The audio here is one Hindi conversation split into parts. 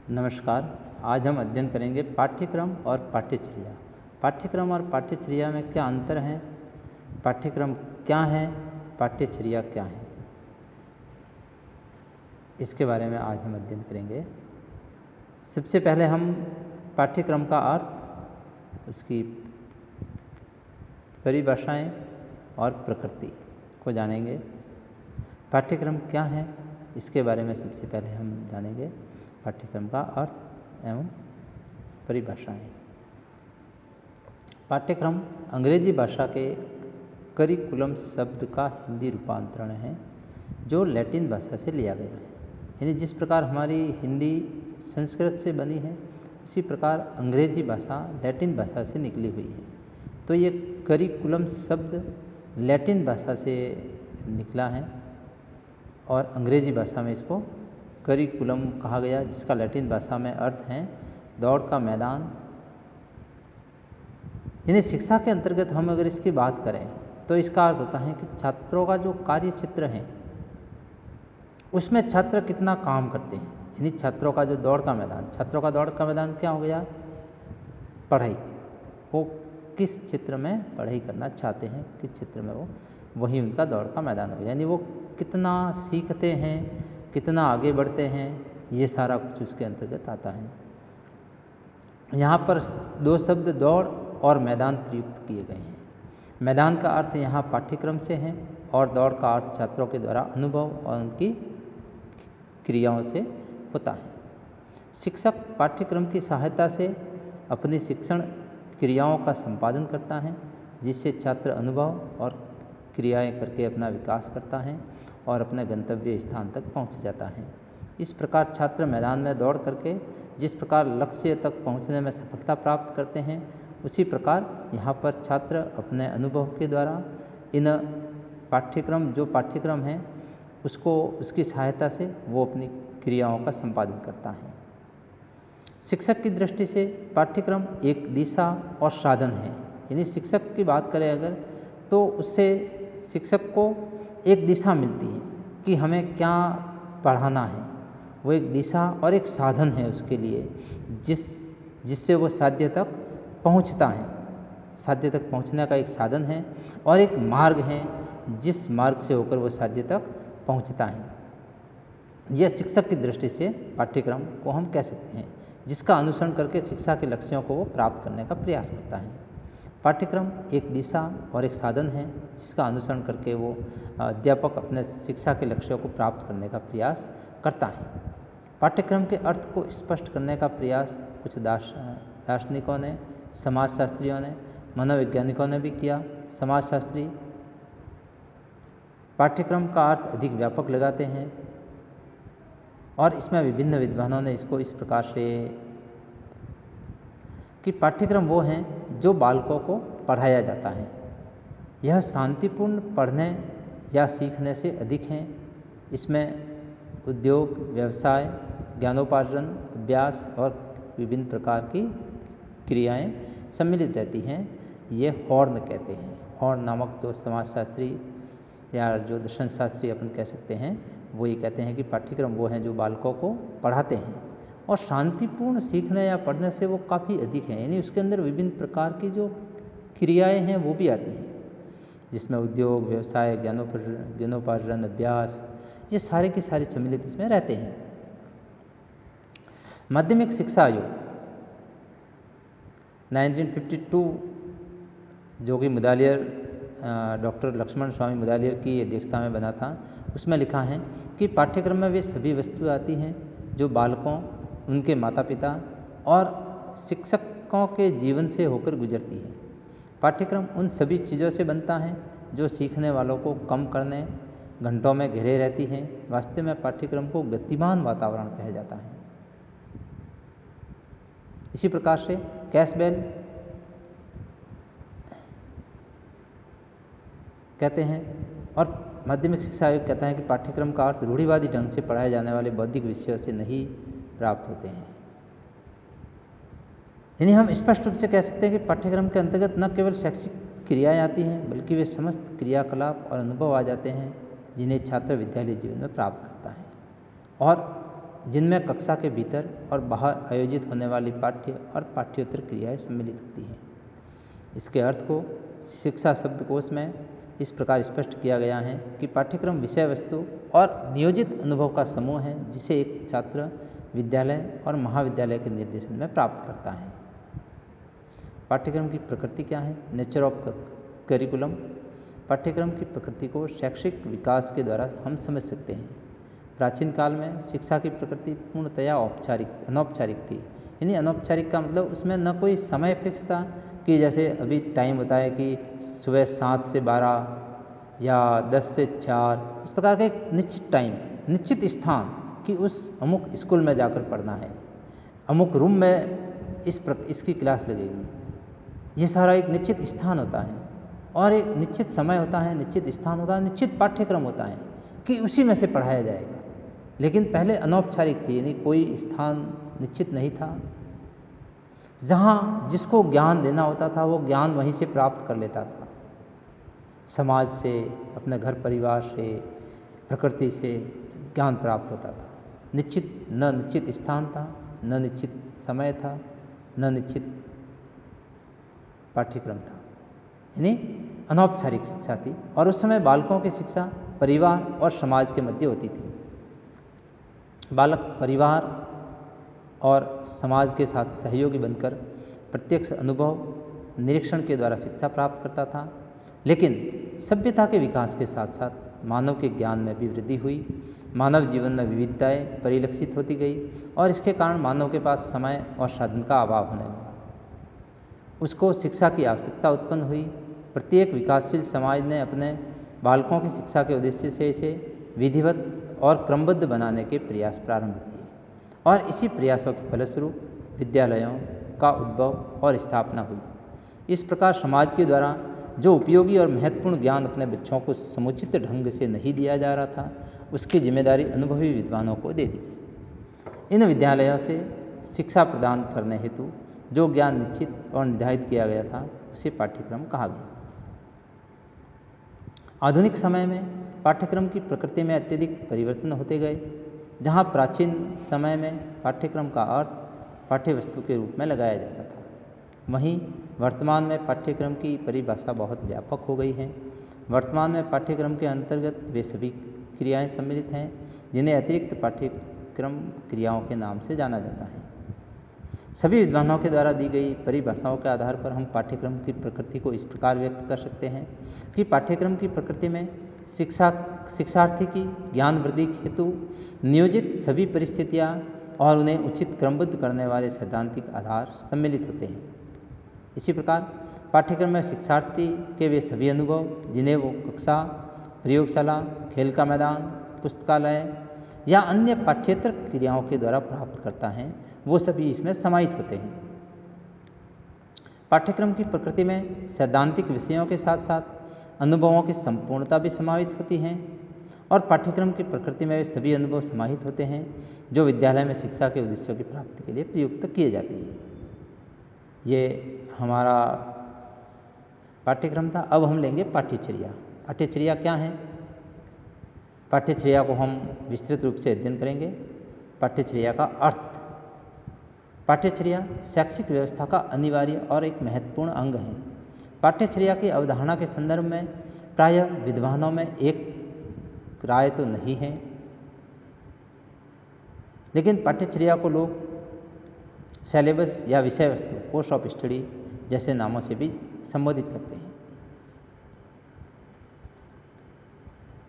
नमस्कार। आज हम अध्ययन करेंगे पाठ्यक्रम और पाठ्यचर्या। पाठ्यक्रम और पाठ्यचर्या में क्या अंतर है, पाठ्यक्रम क्या है, पाठ्यचर्या क्या है, इसके बारे में आज हम अध्ययन करेंगे। सबसे पहले हम पाठ्यक्रम का अर्थ, उसकी परिभाषाएं और प्रकृति को जानेंगे। पाठ्यक्रम क्या है, इसके बारे में सबसे पहले हम जानेंगे। पाठ्यक्रम का अर्थ एवं परिभाषाएं। पाठ्यक्रम अंग्रेजी भाषा के करिकुलम शब्द का हिंदी रूपांतरण है जो लैटिन भाषा से लिया गया है। यानी जिस प्रकार हमारी हिंदी संस्कृत से बनी है, उसी प्रकार अंग्रेजी भाषा लैटिन भाषा से निकली हुई है। तो ये करिकुलम शब्द लैटिन भाषा से निकला है और अंग्रेजी भाषा में इसको करिकुलम कहा गया, जिसका लैटिन भाषा में अर्थ है दौड़ का मैदान। यानी शिक्षा के अंतर्गत हम अगर इसकी बात करें तो इसका अर्थ होता है कि छात्रों का जो कार्य क्षेत्र है उसमें छात्र कितना काम करते हैं। यानी छात्रों का जो दौड़ का मैदान, छात्रों का दौड़ का मैदान क्या हो गया? पढ़ाई। वो किस क्षेत्र में पढ़ाई करना चाहते हैं, किस क्षेत्र में वो, वही उनका दौड़ का मैदान हो गया। यानी वो कितना सीखते हैं, कितना आगे बढ़ते हैं, ये सारा कुछ उसके अंतर्गत आता है। यहाँ पर दो शब्द दौड़ और मैदान प्रयुक्त किए गए हैं। मैदान का अर्थ यहाँ पाठ्यक्रम से है और दौड़ का अर्थ छात्रों के द्वारा अनुभव और उनकी क्रियाओं से होता है। शिक्षक पाठ्यक्रम की सहायता से अपनी शिक्षण क्रियाओं का संपादन करता है, जिससे छात्र अनुभव और क्रियाएं करके अपना विकास करता है और अपने गंतव्य स्थान तक पहुंच जाता है। इस प्रकार छात्र मैदान में दौड़ करके जिस प्रकार लक्ष्य तक पहुंचने में सफलता प्राप्त करते हैं, उसी प्रकार यहाँ पर छात्र अपने अनुभव के द्वारा इन पाठ्यक्रम है उसको, उसकी सहायता से वो अपनी क्रियाओं का संपादन करता है। शिक्षक की दृष्टि से पाठ्यक्रम एक दिशा और साधन है। यानी शिक्षक की बात करें अगर, तो उससे शिक्षक को एक दिशा मिलती है कि हमें क्या पढ़ाना है। वो एक दिशा और एक साधन है उसके लिए, जिससे वो साध्य तक पहुंचता है। साध्य तक पहुंचने का एक साधन है और एक मार्ग है, जिस मार्ग से होकर वो साध्य तक पहुंचता है। यह शिक्षक की दृष्टि से पाठ्यक्रम को हम कह सकते हैं, जिसका अनुसरण करके शिक्षा के लक्ष्यों को वो प्राप्त करने का प्रयास करता है। पाठ्यक्रम एक दिशा और एक साधन है, जिसका अनुसरण करके वो अध्यापक अपने शिक्षा के लक्ष्यों को प्राप्त करने का प्रयास करता है। पाठ्यक्रम के अर्थ को स्पष्ट करने का प्रयास कुछ दार्शनिकों ने, समाजशास्त्रियों ने, मनोवैज्ञानिकों ने भी किया। समाजशास्त्री पाठ्यक्रम का अर्थ अधिक व्यापक लगाते हैं और इसमें विभिन्न विद्वानों ने इसको इस प्रकार से कि पाठ्यक्रम वो हैं जो बालकों को पढ़ाया जाता है। यह शांतिपूर्ण पढ़ने या सीखने से अधिक हैं। इसमें उद्योग, व्यवसाय, ज्ञानोपार्जन, अभ्यास और विभिन्न प्रकार की क्रियाएं सम्मिलित रहती हैं। ये हॉर्न कहते हैं। हॉर्न नामक जो समाजशास्त्री या जो दर्शन शास्त्री अपन कह सकते हैं, वो ये कहते हैं कि पाठ्यक्रम वो हैं जो बालकों को पढ़ाते हैं और शांतिपूर्ण सीखने या पढ़ने से वो काफ़ी अधिक हैं। यानी उसके अंदर विभिन्न प्रकार की जो क्रियाएं हैं वो भी आती हैं, जिसमें उद्योग, व्यवसाय, ज्ञानोपार्जन, अभ्यास, ये सारे के सारे सम्मिलित इसमें रहते हैं। माध्यमिक शिक्षा आयोग 1952 जो कि मुदालियर डॉक्टर लक्ष्मण स्वामी मुदालियर की अध्यक्षता में बना था, उसमें लिखा है कि पाठ्यक्रम में वे सभी वस्तुएं आती हैं जो बालकों, उनके माता पिता और शिक्षकों के जीवन से होकर गुजरती है। पाठ्यक्रम उन सभी चीज़ों से बनता है जो सीखने वालों को कम करने घंटों में घिरे रहती हैं। वास्तव में पाठ्यक्रम को गतिमान वातावरण कहा जाता है। इसी प्रकार से कैसबेल कहते हैं और माध्यमिक शिक्षा आयोग कहता है कि पाठ्यक्रम का अर्थ रूढ़िवादी ढंग से पढ़ाए जाने वाले बौद्धिक विषयों से नहीं प्राप्त होते हैं। यानी हम स्पष्ट रूप से कह सकते हैं कि पाठ्यक्रम के अंतर्गत न केवल शैक्षिक क्रियाएं आती हैं, बल्कि वे समस्त क्रियाकलाप और अनुभव आ जाते हैं जिन्हें छात्र विद्यालय जीवन में प्राप्त करता है। और जिनमें कक्षा के भीतर और बाहर आयोजित होने वाली पाठ्य और पाठ्येतर क्रियाएं सम्मिलित होती हैं। इसके अर्थ को शिक्षा शब्दकोश में इस प्रकार स्पष्ट किया गया है कि पाठ्यक्रम विषय वस्तु और नियोजित अनुभव का समूह है जिसे एक छात्र विद्यालय और महाविद्यालय के निर्देशन में प्राप्त करता है। पाठ्यक्रम की प्रकृति क्या है? Nature of curriculum. पाठ्यक्रम की प्रकृति को शैक्षिक विकास के द्वारा हम समझ सकते हैं। प्राचीन काल में शिक्षा की प्रकृति पूर्णतया अनौपचारिक थी। यानी अनौपचारिक का मतलब उसमें न कोई समय फिक्स था कि जैसे अभी टाइम होता है कि सुबह 7 से 12 या 10 से 4, इस प्रकार का एक निश्चित टाइम, निश्चित स्थान कि उस अमुक स्कूल में जाकर पढ़ना है, अमुक रूम में इसकी क्लास लगेगी। ये सारा एक निश्चित स्थान होता है और एक निश्चित समय होता है, निश्चित स्थान होता है, निश्चित पाठ्यक्रम होता है कि उसी में से पढ़ाया जाएगा। लेकिन पहले अनौपचारिक थी, यानी कोई स्थान निश्चित नहीं था। जहाँ जिसको ज्ञान देना होता था वो ज्ञान वहीं से प्राप्त कर लेता था, समाज से, अपने घर परिवार से, प्रकृति से ज्ञान प्राप्त होता था। निश्चित स्थान था, न निश्चित समय था, न निश्चित पाठ्यक्रम था, यानी अनौपचारिक शिक्षा थी। और उस समय बालकों की शिक्षा परिवार और समाज के मध्य होती थी। बालक परिवार और समाज के साथ सहयोगी बनकर प्रत्यक्ष अनुभव, निरीक्षण के द्वारा शिक्षा प्राप्त करता था। लेकिन सभ्यता के विकास के साथ साथ मानव के ज्ञान में भी वृद्धि हुई, मानव जीवन में विविधताएं परिलक्षित होती गई और इसके कारण मानव के पास समय और साधन का अभाव होने लगा। उसको शिक्षा की आवश्यकता उत्पन्न हुई। प्रत्येक विकासशील समाज ने अपने बालकों की शिक्षा के उद्देश्य से इसे विधिवत और क्रमबद्ध बनाने के प्रयास प्रारंभ किए और इसी प्रयासों के फलस्वरूप विद्यालयों का उद्भव और स्थापना हुई। इस प्रकार समाज के द्वारा जो उपयोगी और महत्वपूर्ण ज्ञान अपने बच्चों को समुचित ढंग से नहीं दिया जा रहा था, उसकी जिम्मेदारी अनुभवी विद्वानों को दे दी। इन विद्यालयों से शिक्षा प्रदान करने हेतु जो ज्ञान निश्चित और निर्धारित किया गया था उसे पाठ्यक्रम कहा गया। आधुनिक समय में पाठ्यक्रम की प्रकृति में अत्यधिक परिवर्तन होते गए। जहाँ प्राचीन समय में पाठ्यक्रम का अर्थ पाठ्यवस्तु के रूप में लगाया जाता था, वहीं वर्तमान में पाठ्यक्रम की परिभाषा बहुत व्यापक हो गई है। वर्तमान में पाठ्यक्रम के अंतर्गत वे सभी क्रियाएं सम्मिलित हैं जिन्हें अतिरिक्त पाठ्यक्रम क्रियाओं के नाम से जाना जाता है। सभी विद्वानों के द्वारा दी गई परिभाषाओं के आधार पर हम पाठ्यक्रम की प्रकृति को इस प्रकार व्यक्त कर सकते हैं कि पाठ्यक्रम की प्रकृति में शिक्षार्थी की ज्ञान वृद्धि हेतु नियोजित सभी परिस्थितियाँ और उन्हें उचित क्रमबद्ध करने वाले सैद्धांतिक आधार सम्मिलित होते हैं। इसी प्रकार पाठ्यक्रम में शिक्षार्थी के वे सभी अनुभव जिन्हें वो कक्षा, प्रयोगशाला, खेल का मैदान, पुस्तकालय या अन्य पाठ्येतर क्रियाओं के द्वारा प्राप्त करता है, वो सभी इसमें समाहित होते हैं। पाठ्यक्रम की प्रकृति में सैद्धांतिक विषयों के साथ साथ अनुभवों की संपूर्णता भी समाहित होती हैं और पाठ्यक्रम की प्रकृति में वे सभी अनुभव समाहित होते हैं जो विद्यालय में शिक्षा के उद्देश्यों की प्राप्ति के लिए प्रयुक्त किए जाते हैं। ये हमारा पाठ्यक्रम था। अब हम लेंगे पाठ्यचर्या। पाठ्यचर्या क्या है? पाठ्यचर्या को हम विस्तृत रूप से अध्ययन करेंगे। पाठ्यचर्या का अर्थ। पाठ्यचर्या शैक्षिक व्यवस्था का अनिवार्य और एक महत्वपूर्ण अंग है। पाठ्यचर्या की अवधारणा के संदर्भ में प्रायः विद्वानों में एक राय तो नहीं है, लेकिन पाठ्यचर्या को लोग सिलेबस या विषय वस्तु, कोर्स ऑफ स्टडी जैसे नामों से भी संबोधित करते हैं।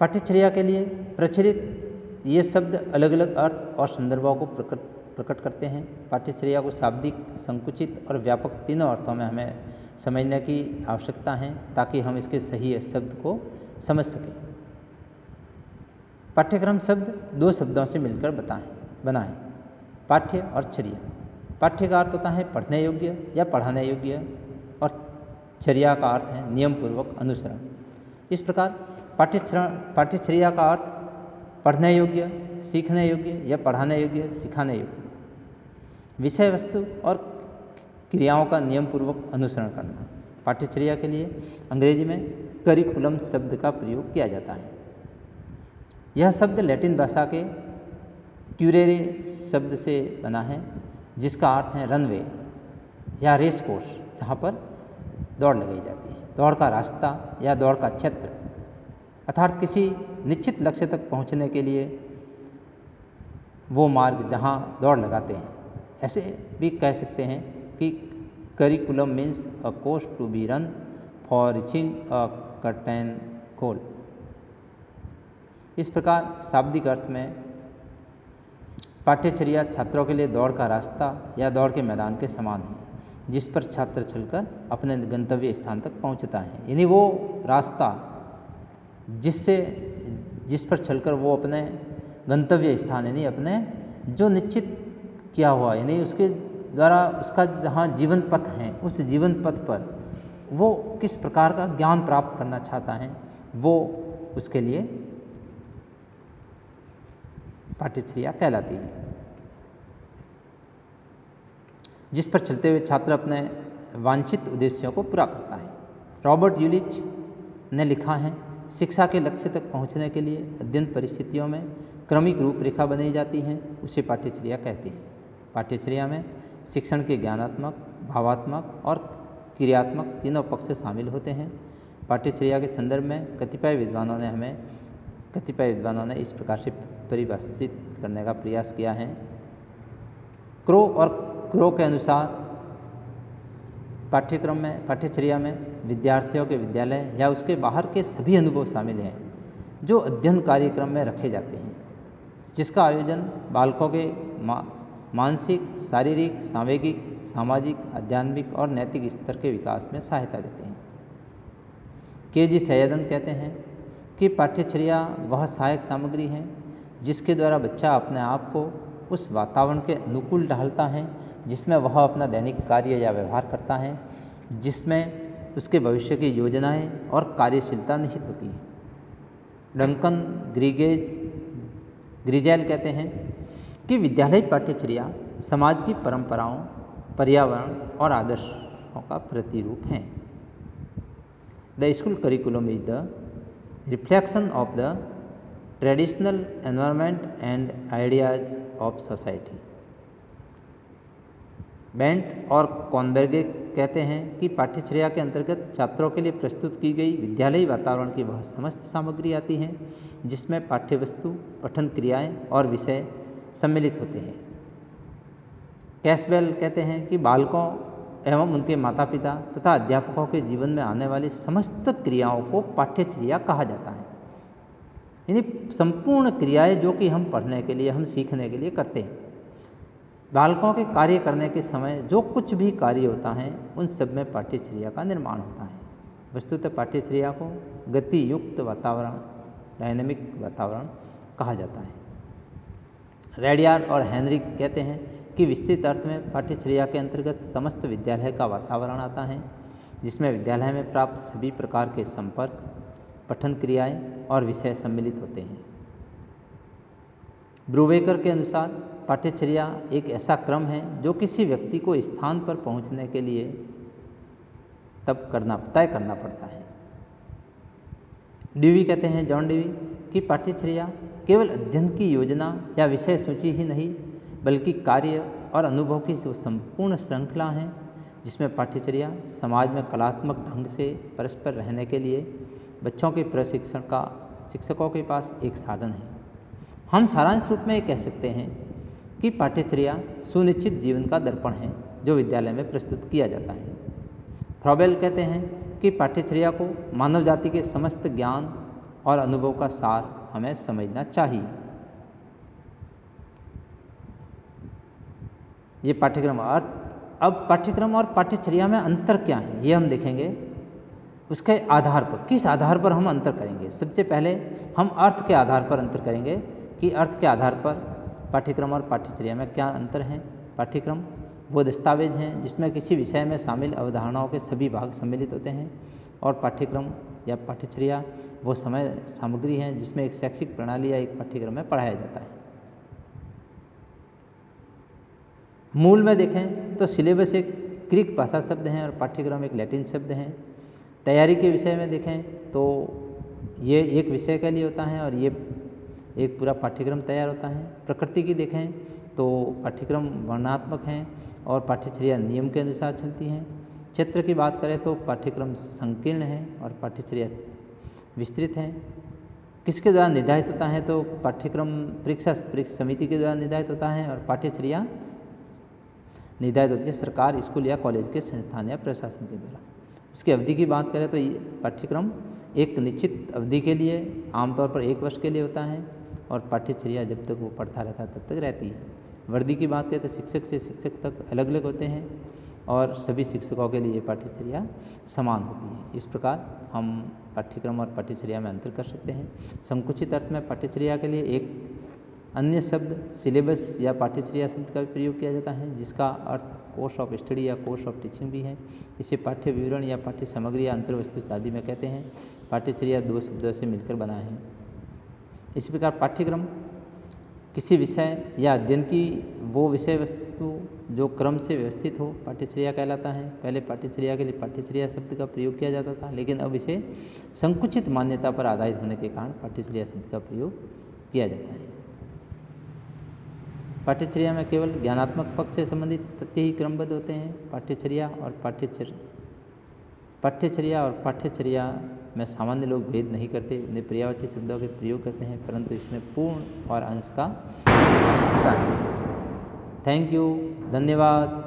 पाठ्यचर्या के लिए प्रचलित ये शब्द अलग अलग अर्थ और संदर्भों को प्रकट करते हैं। पाठ्यचर्या को शाब्दिक, संकुचित और व्यापक तीनों अर्थों में हमें समझने की आवश्यकता है ताकि हम इसके सही शब्द को समझ सकें। पाठ्यक्रम शब्द दो शब्दों से मिलकर बना है, पाठ्य और चर्या। पाठ्य का अर्थ होता है पढ़ने योग्य या पढ़ाने योग्य और चर्या का अर्थ है नियम पूर्वक अनुसरण। इस प्रकार पाठ्यचर्या का अर्थ पढ़ने योग्य, सीखने योग्य या पढ़ाने योग्य, सिखाने योग्य विषय वस्तु और क्रियाओं का नियम पूर्वक अनुसरण करना। पाठ्यचर्या के लिए अंग्रेजी में करिकुलम शब्द का प्रयोग किया जाता है। यह शब्द लैटिन भाषा के क्यूरेरे शब्द से बना है, जिसका अर्थ है रनवे या रेस कोर्स, जहाँ पर दौड़ लगाई जाती है। दौड़ का रास्ता या दौड़ का क्षेत्र, अर्थात किसी निश्चित लक्ष्य तक पहुँचने के लिए वो मार्ग जहाँ दौड़ लगाते हैं। ऐसे भी कह सकते हैं कि curriculum means a course to be run for reaching a certain goal. इस प्रकार शाब्दिक अर्थ में पाठ्यचर्या छात्रों के लिए दौड़ का रास्ता या दौड़ के मैदान के समान है, जिस पर छात्र चलकर अपने गंतव्य स्थान तक पहुंचता है। यानी वो रास्ता जिस पर चलकर वो अपने गंतव्य स्थान यानी अपने जो निश्चित किया हुआ यानी उसके द्वारा उसका जहाँ जीवन पथ है, उस जीवन पथ पर वो किस प्रकार का ज्ञान प्राप्त करना चाहता है, वो उसके लिए पाठ्यचर्या कहलाती है, जिस पर चलते हुए छात्र अपने वांछित उद्देश्यों को पूरा करता है। रॉबर्ट यूलिच ने लिखा है, शिक्षा के लक्ष्य तक पहुंचने के लिए अध्ययन परिस्थितियों में क्रमिक रूपरेखा बनाई जाती है, उसे पाठ्यचर्या कहते हैं। पाठ्यचर्या में शिक्षण के ज्ञानात्मक, भावात्मक और क्रियात्मक तीनों पक्ष शामिल होते हैं। पाठ्यचर्या के संदर्भ में कतिपय विद्वानों ने इस प्रकार से परिभाषित करने का प्रयास किया है। क्रो के अनुसार पाठ्यचर्या में विद्यार्थियों के विद्यालय या उसके बाहर के सभी अनुभव शामिल हैं जो अध्ययन कार्यक्रम में रखे जाते हैं, जिसका आयोजन बालकों के मानसिक, शारीरिक, सांवेगिक, सामाजिक, आध्यात्मिक और नैतिक स्तर के विकास में सहायता देते हैं। के.जी. सैयदन कहते हैं कि पाठ्यचर्या वह सहायक सामग्री है जिसके द्वारा बच्चा अपने आप को उस वातावरण के अनुकूल ढालता है जिसमें वह अपना दैनिक कार्य या व्यवहार करता है, जिसमें उसके भविष्य की योजनाएं और कार्यशीलता निहित होती है। डंकन ग्रिजेल कहते हैं कि विद्यालय पाठ्यचर्या समाज की परंपराओं, पर्यावरण और आदर्शों का प्रतिरूप है। The school curriculum is the reflection of the traditional environment and ideas of society. Bent और कॉनबेर्गे कहते हैं कि पाठ्यचर्या के अंतर्गत छात्रों के लिए प्रस्तुत की गई विद्यालयी वातावरण की वह समस्त सामग्री आती है जिसमें पाठ्यवस्तु, पठन क्रियाएं और विषय सम्मिलित होते हैं। कैसवेल कहते हैं कि बालकों एवं उनके माता पिता तथा अध्यापकों के जीवन में आने वाली समस्त क्रियाओं को पाठ्यचर्या कहा जाता है। यानी संपूर्ण क्रियाएं जो कि हम पढ़ने के लिए, हम सीखने के लिए करते हैं। बालकों के कार्य करने के समय जो कुछ भी कार्य होता है उन सब में पाठ्यचर्या का निर्माण होता है। वस्तुतः पाठ्यचर्या को गति युक्त वातावरण, डायनेमिक वातावरण कहा जाता है। रेडियार्ड और हेनरी कहते हैं कि विस्तृत अर्थ में पाठ्यचर्या के अंतर्गत समस्त विद्यालय का वातावरण आता है, जिसमें विद्यालय में प्राप्त सभी प्रकार के संपर्क, पठन क्रियाएं और विषय सम्मिलित होते हैं। ब्रूवेकर के अनुसार पाठ्यचर्या एक ऐसा क्रम है जो किसी व्यक्ति को स्थान पर पहुंचने के लिए तय करना पड़ता है। ड्यूवी कहते हैं, जॉन ड्यूवी, कि पाठ्यचर्या केवल अध्ययन की योजना या विषय सूची ही नहीं बल्कि कार्य और अनुभव की संपूर्ण श्रृंखला है, जिसमें पाठ्यचर्या समाज में कलात्मक ढंग से परस्पर रहने के लिए बच्चों के प्रशिक्षण का शिक्षकों के पास एक साधन है। हम सारांश रूप में ये कह सकते हैं कि पाठ्यचर्या सुनिश्चित जीवन का दर्पण है जो विद्यालय में प्रस्तुत किया जाता है। फ्रॉबेल कहते हैं कि पाठ्यचर्या को मानव जाति के समस्त ज्ञान और अनुभव का सार हमें समझना चाहिए। ये पाठ्यक्रम अब पाठ्यक्रम और पाठ्यचर्या में अंतर क्या है ये हम देखेंगे। उसके आधार पर, किस आधार पर हम अंतर करेंगे। सबसे पहले हम अर्थ के आधार पर अंतर करेंगे कि अर्थ के आधार पर पाठ्यक्रम और पाठ्यचर्या में क्या अंतर है। पाठ्यक्रम वो दस्तावेज हैं जिसमें किसी विषय में शामिल अवधारणाओं के सभी भाग सम्मिलित होते हैं, और पाठ्यक्रम या पाठ्यचर्या वो सामग्री हैं जिसमें एक शैक्षिक प्रणाली या एक पाठ्यक्रम में पढ़ाया जाता है। मूल में देखें तो सिलेबस एक ग्रीक भाषा शब्द हैं और पाठ्यक्रम एक लैटिन शब्द हैं। तैयारी के विषय में देखें तो ये एक विषय के लिए होता है और ये एक पूरा पाठ्यक्रम तैयार होता है। प्रकृति की देखें तो पाठ्यक्रम वर्णनात्मक हैं और पाठ्यचर्या नियम के अनुसार चलती हैं। क्षेत्र की बात करें तो पाठ्यक्रम संकीर्ण है और पाठ्यचर्या विस्तृत है। किसके द्वारा निर्धारित होता है तो पाठ्यक्रम परीक्षा समिति के द्वारा निर्धारित होता है और पाठ्यचर्या निर्धारित होती है सरकार, स्कूल या कॉलेज के संस्थान या प्रशासन के द्वारा। उसकी अवधि की बात करें तो ये पाठ्यक्रम एक निश्चित अवधि के लिए, आमतौर पर 1 वर्ष के लिए होता है और पाठ्यचर्या जब तक वो पढ़ता रहता है तब तक रहती है। वर्दी की बात करें तो शिक्षक से शिक्षक तक अलग अलग होते हैं और सभी शिक्षकों के लिए पाठ्यचर्या समान होती है। इस प्रकार हम पाठ्यक्रम और पाठ्यचर्या में अंतर कर सकते हैं। संकुचित अर्थ में पाठ्यचर्या के लिए एक अन्य शब्द सिलेबस या पाठ्यचर्या शब्द का भी प्रयोग किया जाता है, जिसका अर्थ कोर्स ऑफ स्टडी या कोर्स ऑफ टीचिंग भी है। इसे पाठ्य विवरण या पाठ्य सामग्री या अंतर्वस्तु आदि में कहते हैं। पाठ्यचर्या 2 शब्दों से मिलकर बना है। इसी प्रकार पाठ्यक्रम किसी विषय या अध्ययन की वो विषय वस्तु जो क्रम से व्यवस्थित हो, पाठ्यचर्या कहलाता है। पहले पाठ्यचर्या के लिए पाठ्यचर्या शब्द का प्रयोग किया जाता था, लेकिन अब इसे संकुचित मान्यता पर आधारित होने के कारण पाठ्यचर्या शब्द का प्रयोग किया जाता है। पाठ्यचर्या में केवल ज्ञानात्मक पक्ष से संबंधित तथ्य ही क्रमबद्ध होते हैं। पाठ्यचर्या और पाठ्यचर्या में सामान्य लोग भेद नहीं करते, उन्हें पर्यायवाची शब्दों के प्रयोग करते हैं, परंतु इसमें पूर्ण और अंश का होता है। थैंक यू, धन्यवाद।